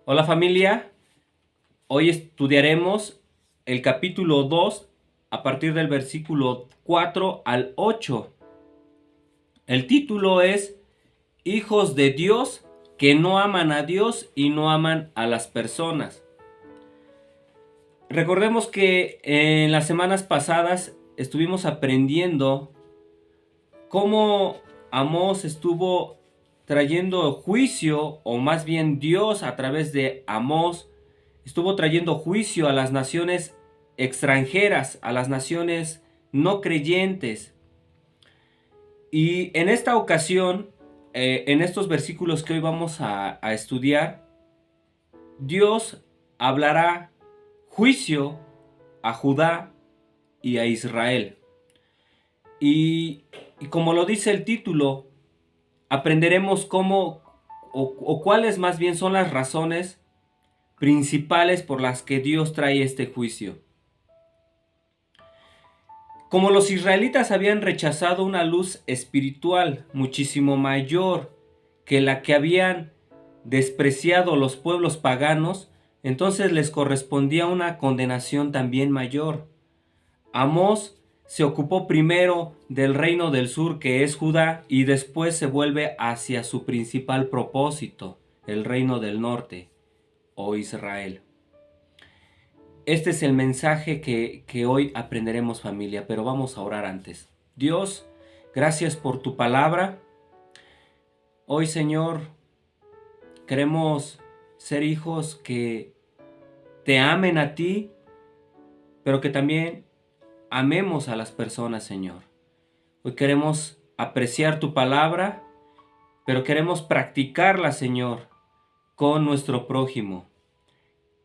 Hola familia, hoy estudiaremos el capítulo 2 a partir del versículo 4 al 8. El título es Hijos de Dios que no aman a Dios y no aman a las personas. Recordemos que en las semanas pasadas estuvimos aprendiendo cómo Amós estuvo trayendo juicio, o más bien Dios a través de Amós estuvo trayendo juicio a las naciones extranjeras, a las naciones no creyentes. Y en esta ocasión, en estos versículos que hoy vamos a estudiar, Dios hablará juicio a Judá y a Israel. Y como lo dice el título, aprenderemos cómo o cuáles más bien son las razones principales por las que Dios trae este juicio. Como los israelitas habían rechazado una luz espiritual muchísimo mayor que la que habían despreciado los pueblos paganos, entonces les correspondía una condenación también mayor. Amós se ocupó primero del reino del sur, que es Judá, y después se vuelve hacia su principal propósito, el reino del norte, o Israel. Este es el mensaje que hoy aprenderemos, familia, pero vamos a orar antes. Dios, gracias por tu palabra. Hoy, Señor, queremos ser hijos que te amen a ti, pero que también amemos a las personas, Señor. Hoy queremos apreciar tu palabra, pero queremos practicarla, Señor, con nuestro prójimo.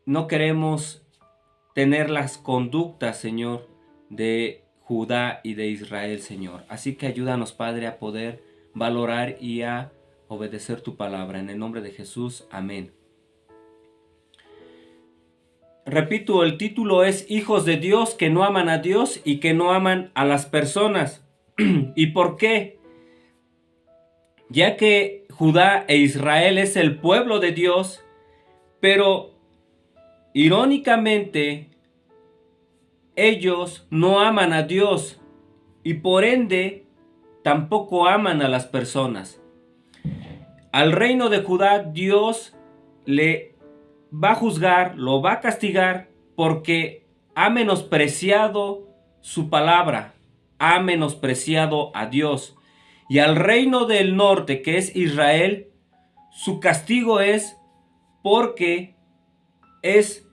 No queremos tener las conductas, Señor, de Judá y de Israel, Señor. Así que ayúdanos, Padre, a poder valorar y a obedecer tu palabra. En el nombre de Jesús, amén. Repito, el título es Hijos de Dios que no aman a Dios y que no aman a las personas. ¿Y por qué? Ya que Judá e Israel es el pueblo de Dios, pero irónicamente ellos no aman a Dios y por ende tampoco aman a las personas. Al reino de Judá Dios le va a juzgar, lo va a castigar porque ha menospreciado su palabra, ha menospreciado a Dios. Y al reino del norte, que es Israel, su castigo es porque es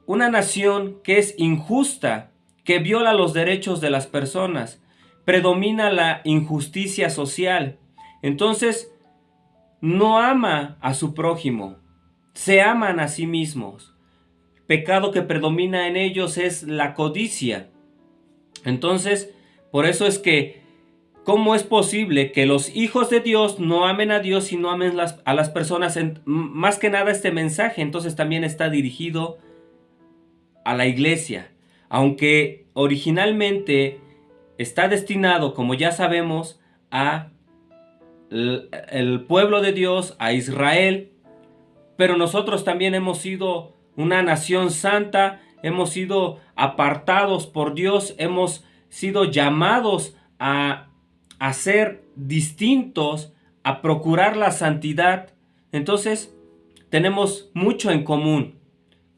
una nación que es injusta, que viola los derechos de las personas, predomina la injusticia social. Entonces, no ama a su prójimo, se aman a sí mismos. El pecado que predomina en ellos es la codicia. Entonces, por eso es que, ¿cómo es posible que los hijos de Dios no amen a Dios y no amen a las personas? Más que nada este mensaje entonces también está dirigido a la iglesia, aunque originalmente está destinado, como ya sabemos, a el pueblo de Dios, a Israel, pero nosotros también hemos sido una nación santa, hemos sido apartados por Dios, hemos sido llamados a ser distintos, a procurar la santidad. Entonces, tenemos mucho en común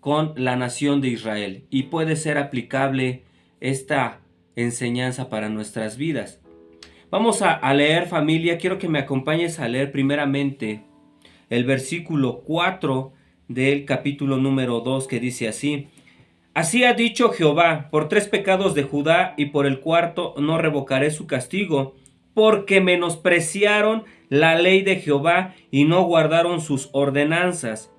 con la nación de Israel y puede ser aplicable esta enseñanza para nuestras vidas. Vamos a leer, familia. Quiero que me acompañes a leer primeramente el versículo 4 del capítulo número 2, que dice así: Así ha dicho Jehová, por 3 pecados de Judá y por el cuarto no revocaré su castigo, porque menospreciaron la ley de Jehová y no guardaron sus ordenanzas,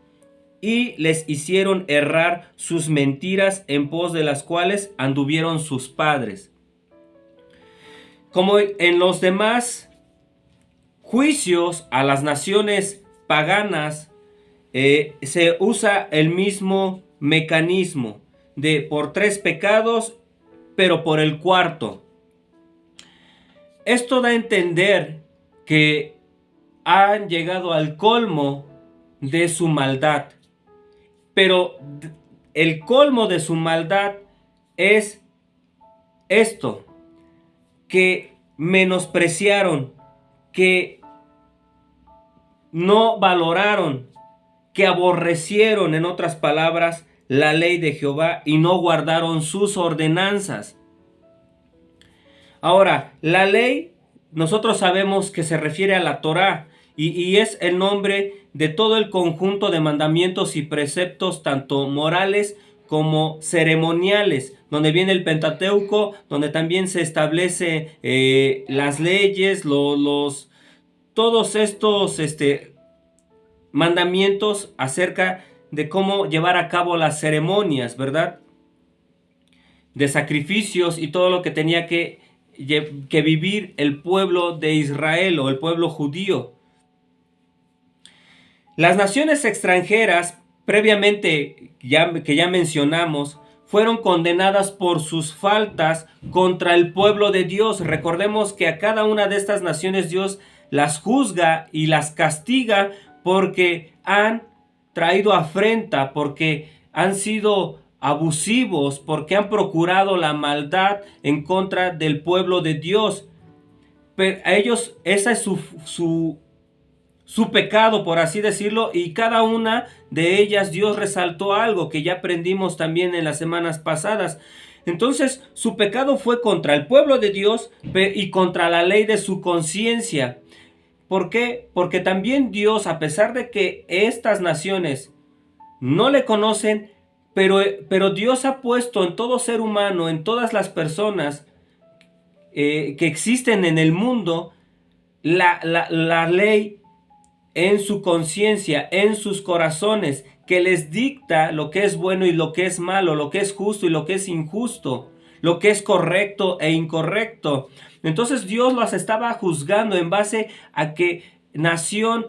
y les hicieron errar sus mentiras, en pos de las cuales anduvieron sus padres. Como en los demás juicios a las naciones paganas, se usa el mismo mecanismo de por 3 pecados, pero por el cuarto. Esto da a entender que han llegado al colmo de su maldad. Pero el colmo de su maldad es esto, que menospreciaron, que no valoraron, que aborrecieron, en otras palabras, la ley de Jehová y no guardaron sus ordenanzas. Ahora, la ley, nosotros sabemos que se refiere a la Torá y es el nombre de todo el conjunto de mandamientos y preceptos, tanto morales como ceremoniales, donde viene el Pentateuco, donde también se establece las leyes, todos estos mandamientos acerca de cómo llevar a cabo las ceremonias, ¿verdad? De sacrificios y todo lo que tenía que vivir el pueblo de Israel o el pueblo judío. Las naciones extranjeras, previamente que ya mencionamos, fueron condenadas por sus faltas contra el pueblo de Dios. Recordemos que a cada una de estas naciones Dios las juzga y las castiga porque han traído afrenta, porque han sido abusivos, porque han procurado la maldad en contra del pueblo de Dios. Pero a ellos, esa es su pecado, por así decirlo, y cada una de ellas Dios resaltó algo que ya aprendimos también en las semanas pasadas. Entonces, su pecado fue contra el pueblo de Dios y contra la ley de su conciencia. ¿Por qué? Porque también Dios, a pesar de que estas naciones no le conocen, pero Dios ha puesto en todo ser humano, en todas las personas que existen en el mundo, la ley en su conciencia, en sus corazones, que les dicta lo que es bueno y lo que es malo, lo que es justo y lo que es injusto, lo que es correcto e incorrecto. Entonces Dios las estaba juzgando en base a que la nación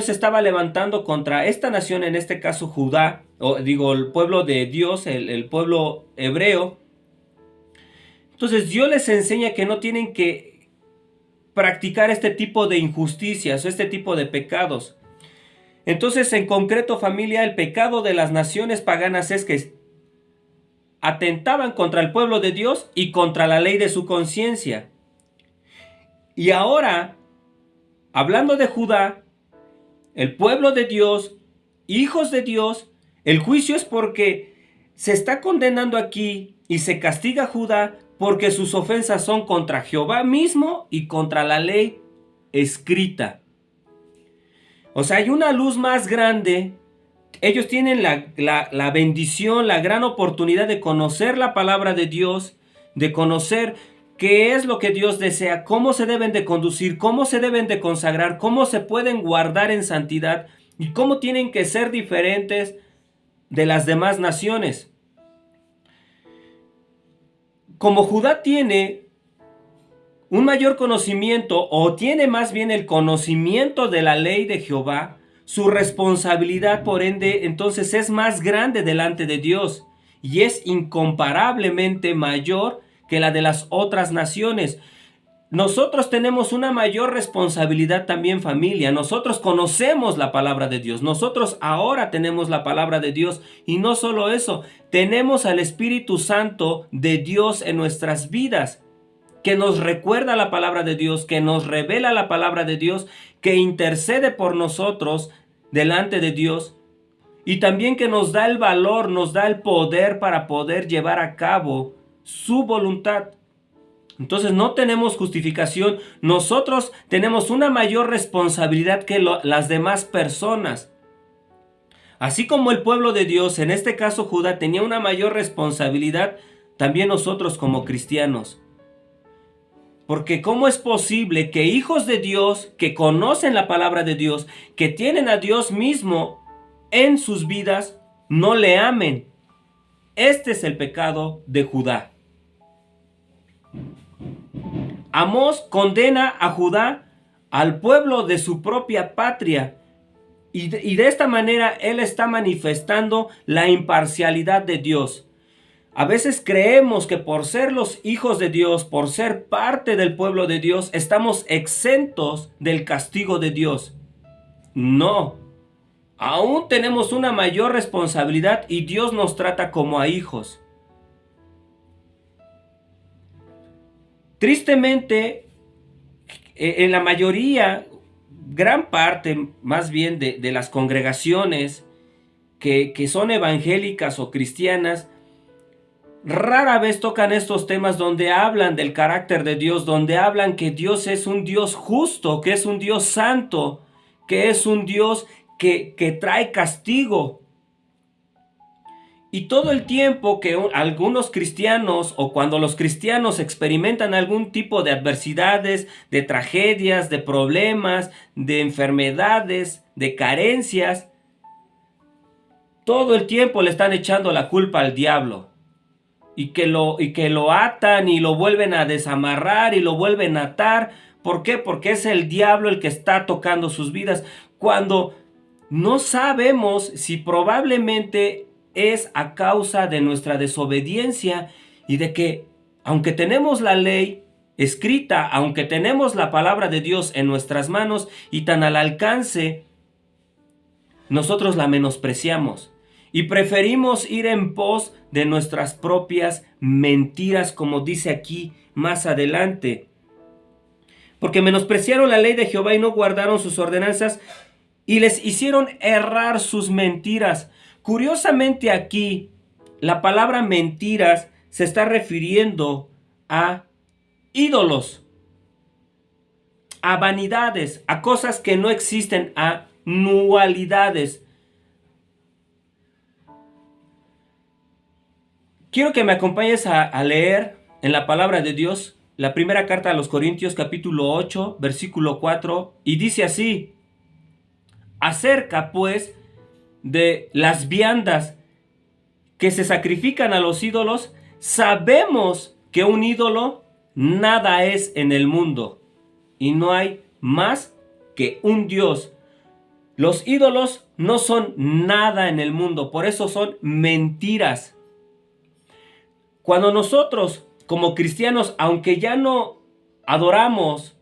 se estaba levantando contra esta nación, en este caso Judá, el pueblo de Dios, el pueblo hebreo. Entonces Dios les enseña que no tienen que practicar este tipo de injusticias o este tipo de pecados. Entonces, en concreto, familia, el pecado de las naciones paganas es que atentaban contra el pueblo de Dios y contra la ley de su conciencia. Y ahora, hablando de Judá, el pueblo de Dios, hijos de Dios, el juicio es porque se está condenando aquí y se castiga a Judá porque sus ofensas son contra Jehová mismo y contra la ley escrita. O sea, hay una luz más grande. Ellos tienen la bendición, la gran oportunidad de conocer la palabra de Dios, de conocer qué es lo que Dios desea, cómo se deben de conducir, cómo se deben de consagrar, cómo se pueden guardar en santidad y cómo tienen que ser diferentes de las demás naciones. Como Judá tiene un mayor conocimiento, o tiene más bien el conocimiento de la ley de Jehová, su responsabilidad, por ende, entonces es más grande delante de Dios y es incomparablemente mayor que la de las otras naciones. Nosotros tenemos una mayor responsabilidad también, familia. Nosotros conocemos la palabra de Dios. Nosotros ahora tenemos la palabra de Dios. Y no solo eso, tenemos al Espíritu Santo de Dios en nuestras vidas, que nos recuerda la palabra de Dios, que nos revela la palabra de Dios, que intercede por nosotros delante de Dios. Y también que nos da el valor, nos da el poder para poder llevar a cabo su voluntad. Entonces no tenemos justificación, nosotros tenemos una mayor responsabilidad que las demás personas. Así como el pueblo de Dios, en este caso Judá, tenía una mayor responsabilidad, también nosotros como cristianos. Porque ¿cómo es posible que hijos de Dios, que conocen la palabra de Dios, que tienen a Dios mismo en sus vidas, no le amen? Este es el pecado de Judá. Amós condena a Judá, al pueblo de su propia patria, y de esta manera él está manifestando la imparcialidad de Dios. A veces creemos que por ser los hijos de Dios, por ser parte del pueblo de Dios, estamos exentos del castigo de Dios. No. aún tenemos una mayor responsabilidad y Dios nos trata como a hijos. Tristemente, en la mayoría, gran parte más bien de las congregaciones que son evangélicas o cristianas, rara vez tocan estos temas donde hablan del carácter de Dios, donde hablan que Dios es un Dios justo, que es un Dios santo, que es un Dios que trae castigo. Y todo el tiempo que algunos cristianos o cuando los cristianos experimentan algún tipo de adversidades, de tragedias, de problemas, de enfermedades, de carencias, todo el tiempo le están echando la culpa al diablo. Y que lo atan y lo vuelven a desamarrar y lo vuelven a atar. ¿Por qué? Porque es el diablo el que está tocando sus vidas. Cuando no sabemos si probablemente es a causa de nuestra desobediencia y de que, aunque tenemos la ley escrita, aunque tenemos la palabra de Dios en nuestras manos y tan al alcance, nosotros la menospreciamos y preferimos ir en pos de nuestras propias mentiras, como dice aquí más adelante. Porque menospreciaron la ley de Jehová y no guardaron sus ordenanzas y les hicieron errar sus mentiras. Curiosamente aquí, la palabra mentiras se está refiriendo a ídolos, a vanidades, a cosas que no existen, a nulidades. Quiero que me acompañes a leer en la palabra de Dios la primera carta a los Corintios capítulo 8 versículo 4 y dice así: acerca pues de las viandas que se sacrifican a los ídolos, sabemos que un ídolo nada es en el mundo y no hay más que un Dios. Los ídolos no son nada en el mundo, por eso son mentiras. Cuando nosotros, como cristianos, aunque ya no adoramos,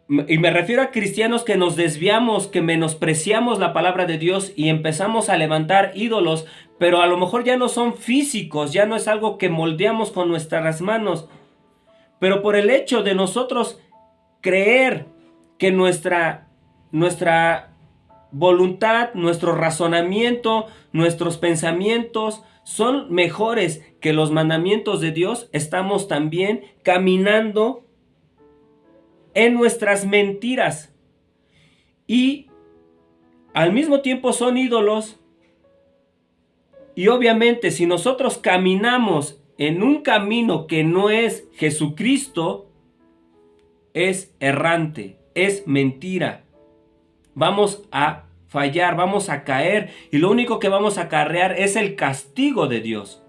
y me refiero a cristianos que nos desviamos, que menospreciamos la palabra de Dios y empezamos a levantar ídolos, pero a lo mejor ya no son físicos, ya no es algo que moldeamos con nuestras manos, pero por el hecho de nosotros creer que nuestra voluntad, nuestro razonamiento, nuestros pensamientos son mejores que los mandamientos de Dios, estamos también caminando en nuestras mentiras. Y al mismo tiempo son ídolos. Y obviamente si nosotros caminamos en un camino que no es Jesucristo, es errante, es mentira. Vamos a fallar, vamos a caer y lo único que vamos a acarrear es el castigo de Dios.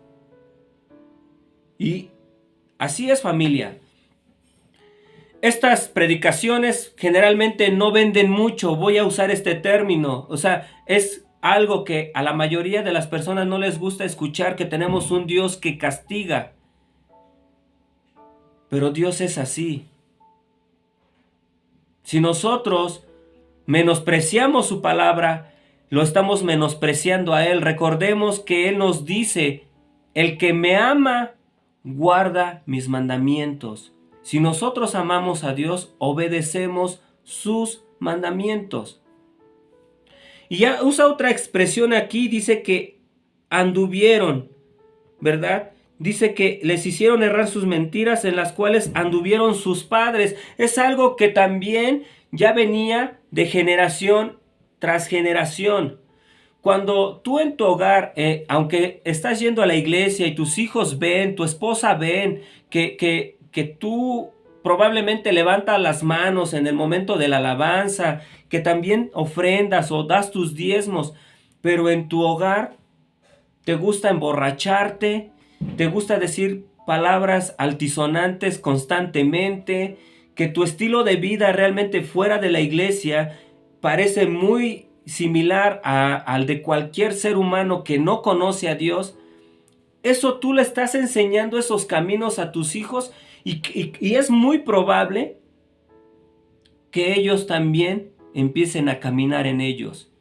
Y así es, familia. Estas predicaciones generalmente no venden mucho, voy a usar este término, o sea, es algo que a la mayoría de las personas no les gusta escuchar, que tenemos un Dios que castiga. Pero Dios es así. Si nosotros menospreciamos su palabra, lo estamos menospreciando a Él. Recordemos que Él nos dice: el que me ama, guarda mis mandamientos. Si nosotros amamos a Dios, obedecemos sus mandamientos. Y ya usa otra expresión aquí, dice que anduvieron, ¿verdad? Dice que les hicieron errar sus mentiras en las cuales anduvieron sus padres. Es algo que también ya venía de generación tras generación. Cuando tú en tu hogar, aunque estás yendo a la iglesia y tus hijos ven, tu esposa ven que tú probablemente levantas las manos en el momento de la alabanza, que también ofrendas o das tus diezmos, pero en tu hogar te gusta emborracharte, te gusta decir palabras altisonantes constantemente, que tu estilo de vida realmente fuera de la iglesia parece muy similar al de cualquier ser humano que no conoce a Dios, eso tú le estás enseñando esos caminos a tus hijos y es muy probable que ellos también empiecen a caminar en ellos.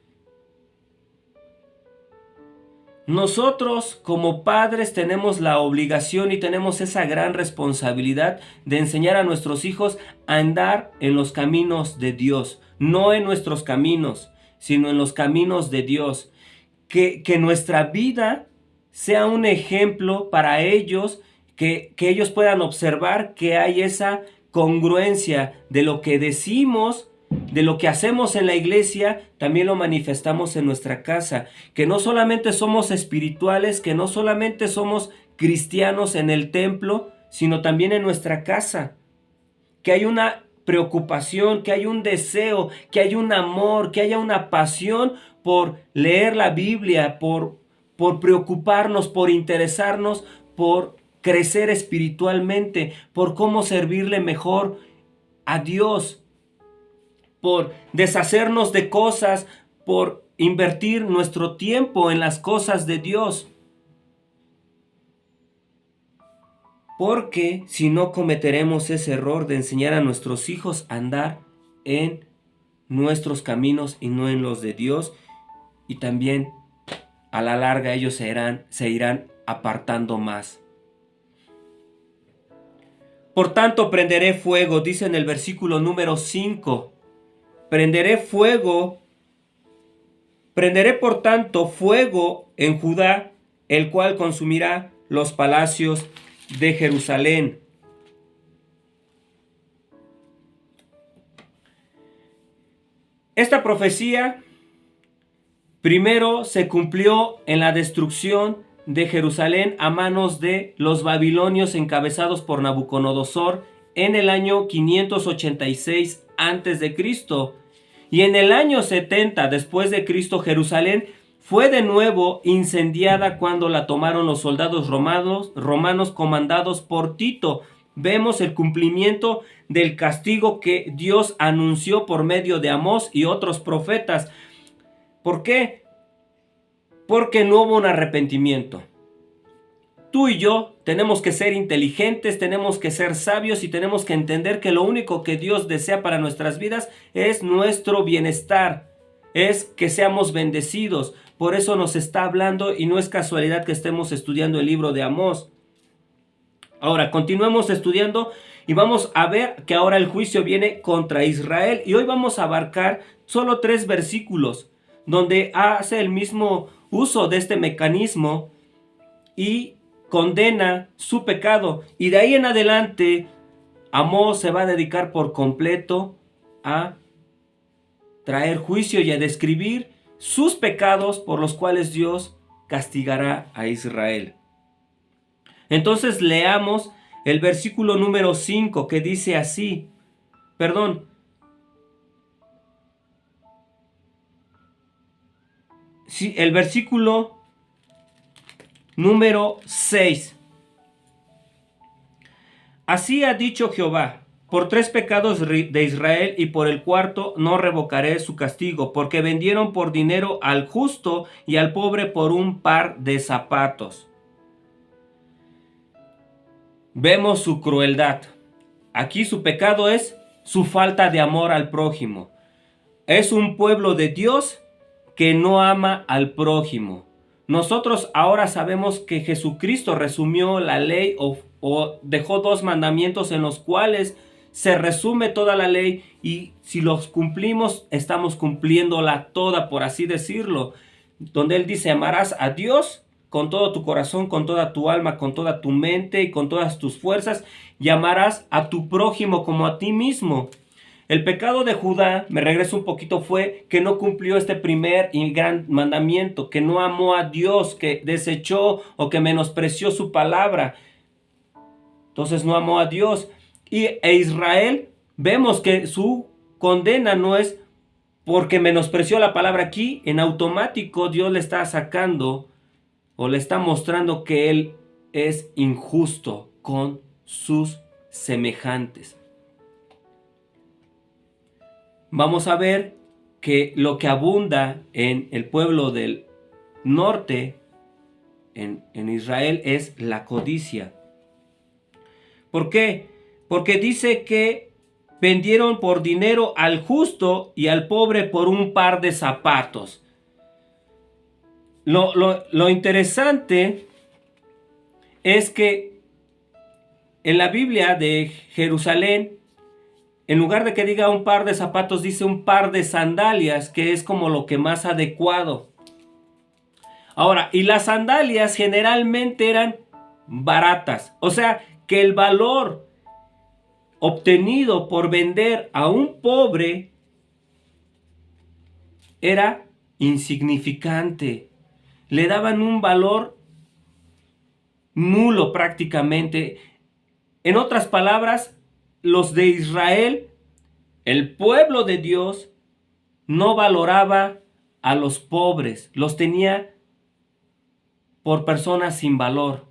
Nosotros como padres tenemos la obligación y tenemos esa gran responsabilidad de enseñar a nuestros hijos a andar en los caminos de Dios, no en nuestros caminos, sino en los caminos de Dios. Que nuestra vida sea un ejemplo para ellos, que ellos puedan observar que hay esa congruencia de lo que decimos, de lo que hacemos en la iglesia, también lo manifestamos en nuestra casa. Que no solamente somos espirituales, que no solamente somos cristianos en el templo, sino también en nuestra casa. Que hay una preocupación, que hay un deseo, que hay un amor, que haya una pasión por leer la Biblia, por preocuparnos, por interesarnos, por crecer espiritualmente, por cómo servirle mejor a Dios, por deshacernos de cosas, por invertir nuestro tiempo en las cosas de Dios. Porque si no cometeremos ese error de enseñar a nuestros hijos a andar en nuestros caminos y no en los de Dios, y también a la larga ellos se irán apartando más. Por tanto, prenderé fuego, dice en el versículo número 5. Prenderé por tanto fuego en Judá, el cual consumirá los palacios de Jerusalén. Esta profecía primero se cumplió en la destrucción de Jerusalén a manos de los babilonios encabezados por Nabucodonosor en el año 586 a.C. Y en el año 70 después de Cristo, Jerusalén fue de nuevo incendiada cuando la tomaron los soldados romanos comandados por Tito. Vemos el cumplimiento del castigo que Dios anunció por medio de Amós y otros profetas. ¿Por qué? Porque no hubo un arrepentimiento. Tú y yo tenemos que ser inteligentes, tenemos que ser sabios y tenemos que entender que lo único que Dios desea para nuestras vidas es nuestro bienestar, es que seamos bendecidos. Por eso nos está hablando y no es casualidad que estemos estudiando el libro de Amós. Ahora, continuemos estudiando y vamos a ver que ahora el juicio viene contra Israel. Y hoy vamos a abarcar solo 3 versículos donde hace el mismo uso de este mecanismo y condena su pecado. Y de ahí en adelante, Amós se va a dedicar por completo a traer juicio y a describir sus pecados por los cuales Dios castigará a Israel. Entonces leamos el versículo número 5 que dice así, el versículo número 6. Así ha dicho Jehová: por 3 pecados de Israel y por el cuarto no revocaré su castigo, porque vendieron por dinero al justo y al pobre por un par de zapatos. Vemos su crueldad. Aquí su pecado es su falta de amor al prójimo. Es un pueblo de Dios que no ama al prójimo. Nosotros ahora sabemos que Jesucristo resumió la ley o dejó 2 mandamientos en los cuales se resume toda la ley, y si los cumplimos estamos cumpliéndola toda, por así decirlo, donde Él dice: amarás a Dios con todo tu corazón, con toda tu alma, con toda tu mente y con todas tus fuerzas, y amarás a tu prójimo como a ti mismo. El pecado de Judá, me regreso un poquito, fue que no cumplió este primer y gran mandamiento, que no amó a Dios, que desechó o que menospreció su palabra. Entonces no amó a Dios. E Israel, vemos que su condena no es porque menospreció la palabra. Aquí en automático Dios le está sacando o le está mostrando que Él es injusto con sus semejantes. Vamos a ver que lo que abunda en el pueblo del norte, en Israel, es la codicia. ¿Por qué? Porque dice que vendieron por dinero al justo y al pobre por un par de zapatos. Lo interesante es que en la Biblia de Jerusalén, en lugar de que diga un par de zapatos, dice un par de sandalias, que es como lo que más adecuado. Ahora, y las sandalias generalmente eran baratas. O sea, que el valor obtenido por vender a un pobre era insignificante. Le daban un valor nulo prácticamente. En otras palabras, los de Israel, el pueblo de Dios, no valoraba a los pobres, los tenía por personas sin valor.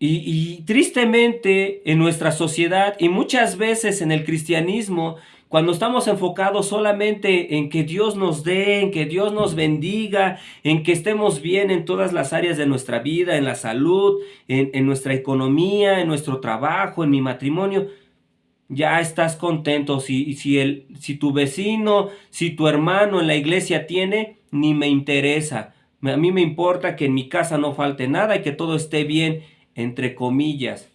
Y tristemente en nuestra sociedad y muchas veces en el cristianismo, cuando estamos enfocados solamente en que Dios nos dé, en que Dios nos bendiga, en que estemos bien en todas las áreas de nuestra vida, en la salud, en nuestra economía, en nuestro trabajo, en mi matrimonio, ya estás contento. Si tu vecino, si tu hermano en la iglesia tiene, ni me interesa. A mí me importa que en mi casa no falte nada y que todo esté bien, entre comillas.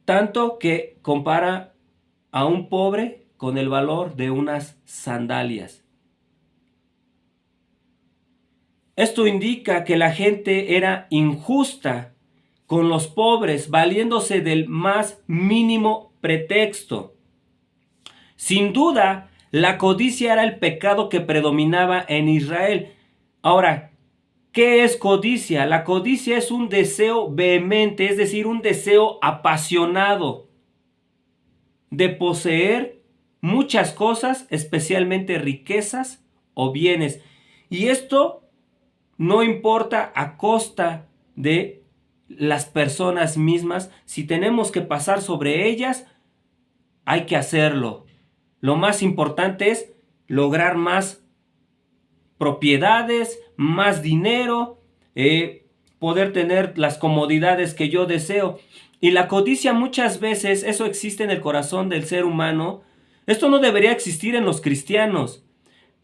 Tanto que compara a un pobre con el valor de unas sandalias. Esto indica que la gente era injusta con los pobres, valiéndose del más mínimo pretexto. Sin duda, la codicia era el pecado que predominaba en Israel. Ahora, ¿qué es codicia? La codicia es un deseo vehemente, es decir, un deseo apasionado de poseer muchas cosas, especialmente riquezas o bienes. Y esto no importa a costa de las personas mismas. Si tenemos que pasar sobre ellas, hay que hacerlo. Lo más importante es lograr más propiedades, más dinero, poder tener las comodidades que yo deseo. Y la codicia muchas veces, eso existe en el corazón del ser humano. Esto no debería existir en los cristianos,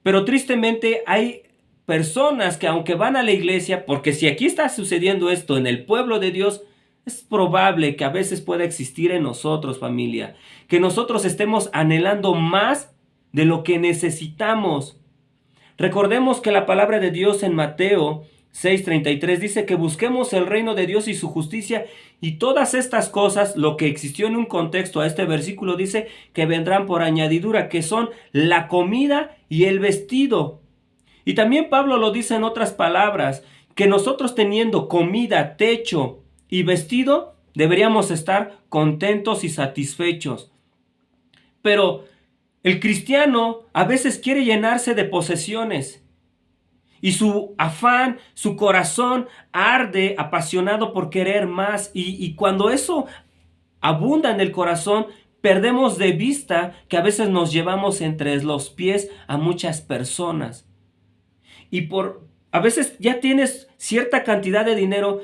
pero tristemente hay personas que aunque van a la iglesia, porque si aquí está sucediendo esto en el pueblo de Dios, es probable que a veces pueda existir en nosotros, familia, que nosotros estemos anhelando más de lo que necesitamos. Recordemos que la palabra de Dios en Mateo 6:33 dice que busquemos el reino de Dios y su justicia, y todas estas cosas, lo que existió en un contexto a este versículo, dice que vendrán por añadidura, que son la comida y el vestido. Y también Pablo lo dice en otras palabras, que nosotros teniendo comida, techo y vestido, deberíamos estar contentos y satisfechos. Pero el cristiano a veces quiere llenarse de posesiones y su afán, su corazón arde apasionado por querer más, y cuando eso abunda en el corazón, perdemos de vista que a veces nos llevamos entre los pies a muchas personas. Y a veces ya tienes cierta cantidad de dinero,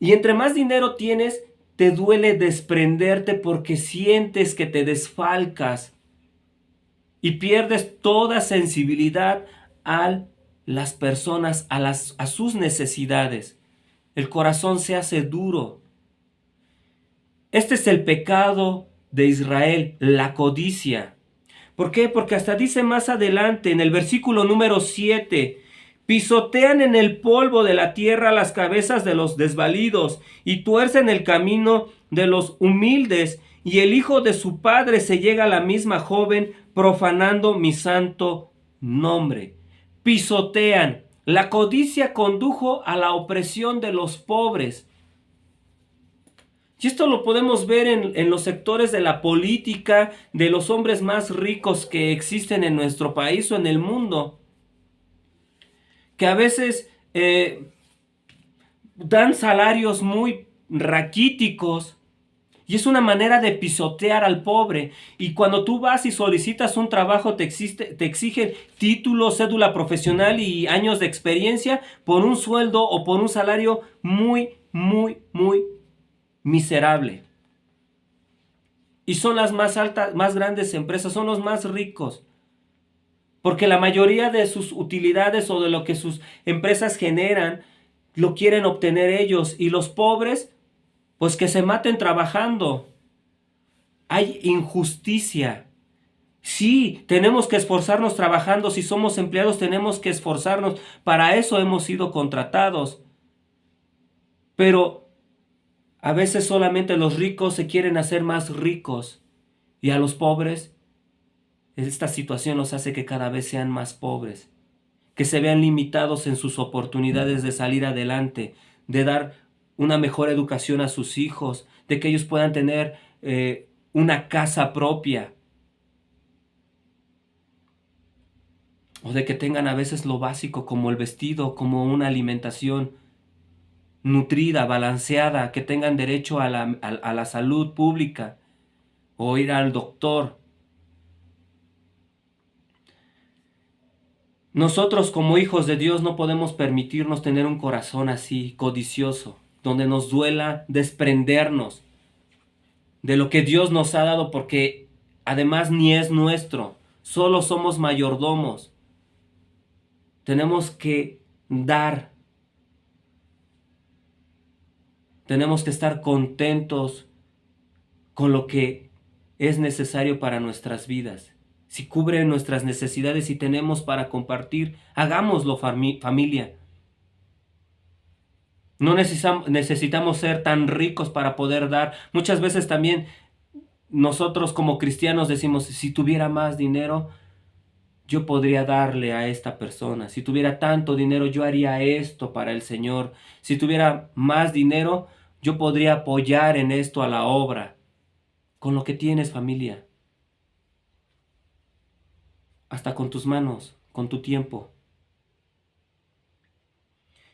y entre más dinero tienes, te duele desprenderte porque sientes que te desfalcas y pierdes toda sensibilidad a las personas, a sus necesidades. El corazón se hace duro. Este es el pecado de Israel, la codicia. ¿Por qué? Porque hasta dice más adelante en el versículo número 7, pisotean en el polvo de la tierra las cabezas de los desvalidos y tuercen el camino de los humildes, y el hijo de su padre se llega a la misma joven, profanando mi santo nombre. Pisotean. La codicia condujo a la opresión de los pobres. Y esto lo podemos ver en los sectores de la política, de los hombres más ricos que existen en nuestro país o en el mundo, que a veces dan salarios muy raquíticos, y es una manera de pisotear al pobre. Y cuando tú vas y solicitas un trabajo, te exigen título, cédula profesional y años de experiencia por un sueldo o por un salario muy, muy, muy miserable. Y son las más altas, más grandes empresas, son los más ricos. porque la mayoría de sus utilidades o de lo que sus empresas generan, lo quieren obtener ellos. Y los pobres, pues que se maten trabajando. Hay injusticia. Sí, tenemos que esforzarnos trabajando. Si somos empleados, tenemos que esforzarnos. Para eso hemos sido contratados. Pero a veces solamente los ricos se quieren hacer más ricos. Y a los pobres, esta situación los hace que cada vez sean más pobres. Que se vean limitados en sus oportunidades de salir adelante, de dar una mejor educación a sus hijos, de que ellos puedan tener una casa propia, o de que tengan a veces lo básico como el vestido, como una alimentación nutrida, balanceada, que tengan derecho a la salud pública o ir al doctor. Nosotros como hijos de Dios no podemos permitirnos tener un corazón así, codicioso, donde nos duela desprendernos de lo que Dios nos ha dado, porque además ni es nuestro, solo somos mayordomos. Tenemos que dar, tenemos que estar contentos con lo que es necesario para nuestras vidas. Si cubre nuestras necesidades y tenemos para compartir, hagámoslo, familia. No necesitamos ser tan ricos para poder dar. Muchas veces también nosotros como cristianos decimos, si tuviera más dinero, yo podría darle a esta persona. Si tuviera tanto dinero, yo haría esto para el Señor. Si tuviera más dinero, yo podría apoyar en esto a la obra. Con lo que tienes, familia. Hasta con tus manos, con tu tiempo.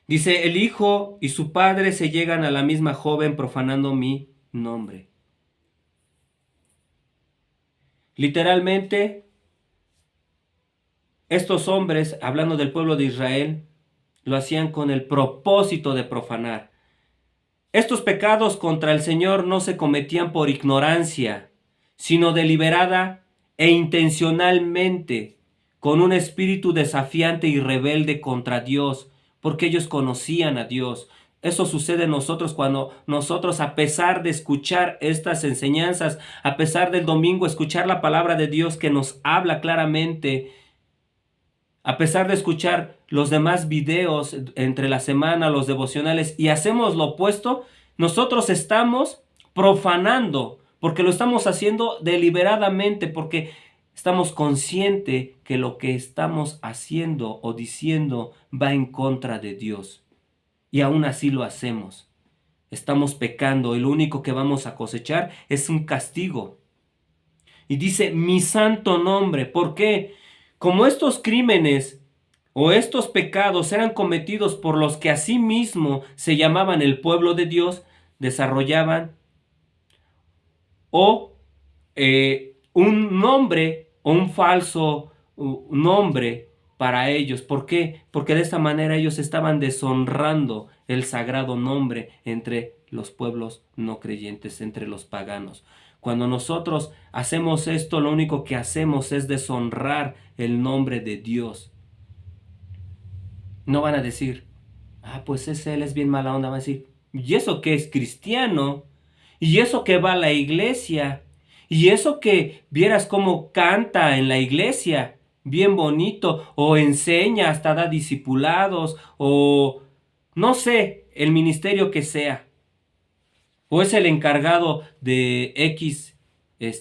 Dice, el hijo y su padre se llegan a la misma joven profanando mi nombre. Literalmente, estos hombres, hablando del pueblo de Israel, lo hacían con el propósito de profanar. Estos pecados contra el Señor no se cometían por ignorancia, sino deliberada e intencionalmente, con un espíritu desafiante y rebelde contra Dios, porque ellos conocían a Dios. Eso sucede en nosotros cuando nosotros, a pesar de escuchar estas enseñanzas, a pesar del domingo escuchar la palabra de Dios que nos habla claramente, a pesar de escuchar los demás videos entre la semana, los devocionales, y hacemos lo opuesto, nosotros estamos profanando, porque lo estamos haciendo deliberadamente, porque estamos conscientes que lo que estamos haciendo o diciendo va en contra de Dios. Y aún así lo hacemos. Estamos pecando y lo único que vamos a cosechar es un castigo. Y dice, mi santo nombre. ¿Por qué? Como estos crímenes o estos pecados eran cometidos por los que asimismo se llamaban el pueblo de Dios, desarrollaban un nombre o un falso nombre para ellos. ¿Por qué? Porque de esta manera ellos estaban deshonrando el sagrado nombre entre los pueblos no creyentes, entre los paganos. Cuando nosotros hacemos esto, lo único que hacemos es deshonrar el nombre de Dios. No van a decir, pues él es bien mala onda. Van a decir, ¿y eso que es cristiano? ¿Y eso que va a la iglesia? ¿Y eso que vieras cómo canta en la iglesia? Bien bonito. O enseña, hasta da discipulados. O no sé, el ministerio que sea. O es el encargado de X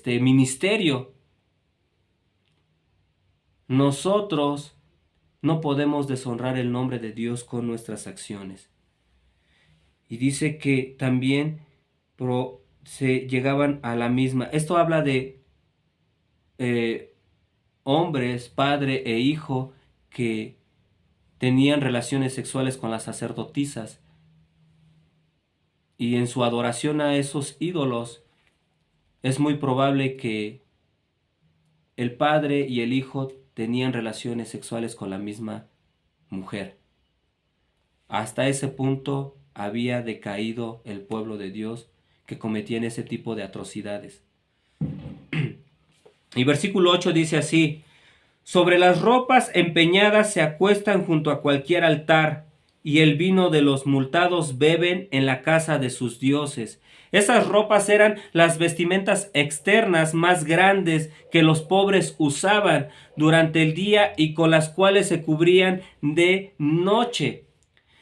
ministerio. Nosotros no podemos deshonrar el nombre de Dios con nuestras acciones. Y dice que también se llegaban a la misma. Esto habla de hombres, padre e hijo, que tenían relaciones sexuales con las sacerdotisas. Y en su adoración a esos ídolos, es muy probable que el padre y el hijo tenían relaciones sexuales con la misma mujer. Hasta ese punto había decaído el pueblo de Dios, que cometían ese tipo de atrocidades. Y versículo 8 dice así, Sobre las ropas empeñadas se acuestan junto a cualquier altar, y el vino de los multados beben en la casa de sus dioses. Esas ropas eran las vestimentas externas más grandes que los pobres usaban durante el día y con las cuales se cubrían de noche.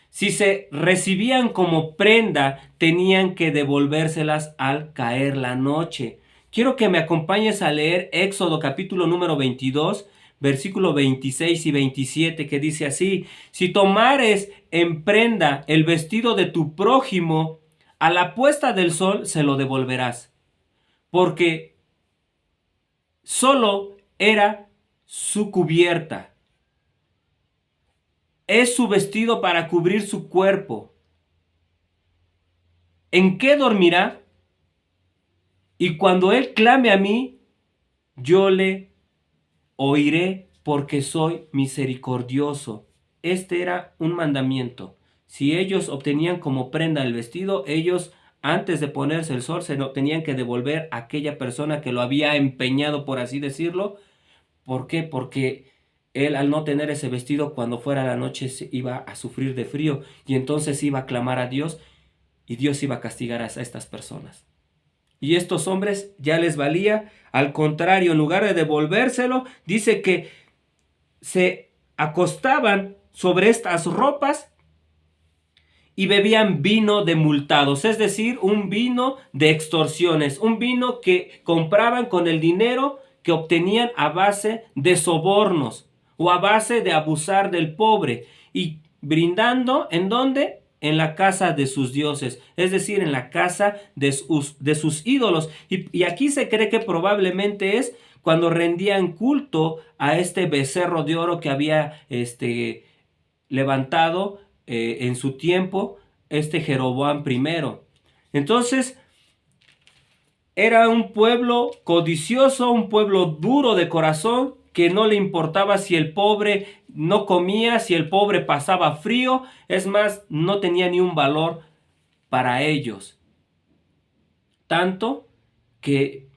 Si se recibían como prenda, tenían que devolvérselas al caer la noche. Quiero que me acompañes a leer Éxodo capítulo número 22, versículo 26 y 27, que dice así: si tomares en prenda el vestido de tu prójimo, a la puesta del sol se lo devolverás, porque solo era su cubierta. Es su vestido para cubrir su cuerpo. ¿En qué dormirá? Y cuando él clame a mí, yo le oiré, porque soy misericordioso. Este era un mandamiento. Si ellos obtenían como prenda el vestido, ellos antes de ponerse el sol se lo tenían que devolver a aquella persona que lo había empeñado, por así decirlo. ¿Por qué? Porque él, al no tener ese vestido, cuando fuera la noche iba a sufrir de frío, y entonces iba a clamar a Dios, y Dios iba a castigar a estas personas. Y estos hombres ya les valía. Al contrario, en lugar de devolvérselo, dice que se acostaban sobre estas ropas y bebían vino de multados, es decir, un vino de extorsiones, un vino que compraban con el dinero que obtenían a base de sobornos o a base de abusar del pobre, y brindando, ¿en dónde? En la casa de sus dioses, es decir, en la casa de sus ídolos. Y aquí se cree que probablemente es cuando rendían culto a este becerro de oro que había levantado en su tiempo Jeroboam I. Entonces, era un pueblo codicioso, un pueblo duro de corazón, que no le importaba si el pobre no comía, si el pobre pasaba frío. Es más, no tenía ni un valor para ellos. Tanto que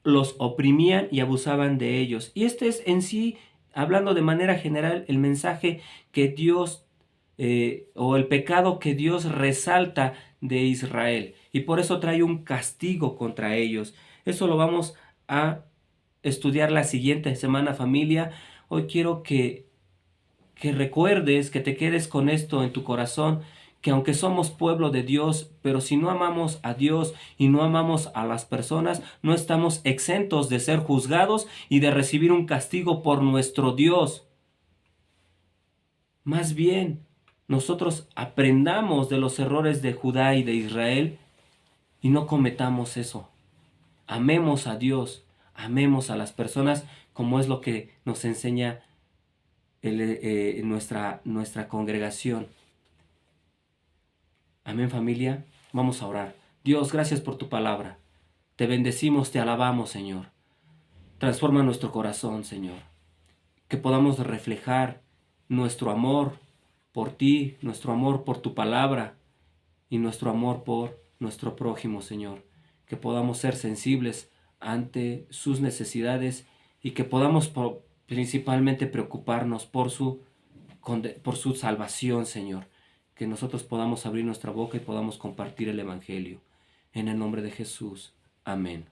los oprimían y abusaban de ellos. Y este es en sí, hablando de manera general, el mensaje que Dios o el pecado que Dios resalta de Israel, y por eso trae un castigo contra ellos. Eso lo vamos a estudiar la siguiente semana, familia. Hoy quiero que recuerdes, que te quedes con esto en tu corazón, que aunque somos pueblo de Dios, pero si no amamos a Dios y no amamos a las personas, no estamos exentos de ser juzgados y de recibir un castigo por nuestro Dios. Más bien, nosotros aprendamos de los errores de Judá y de Israel y no cometamos eso. Amemos a Dios, amemos a las personas, como es lo que nos enseña nuestra congregación. Amén, familia. Vamos a orar. Dios, gracias por tu palabra. Te bendecimos, te alabamos, Señor. Transforma nuestro corazón, Señor. Que podamos reflejar nuestro amor por ti, nuestro amor por tu palabra y nuestro amor por nuestro prójimo, Señor. Que podamos ser sensibles ante sus necesidades y que podamos principalmente preocuparnos por su salvación, Señor. Que nosotros podamos abrir nuestra boca y podamos compartir el Evangelio. En el nombre de Jesús. Amén.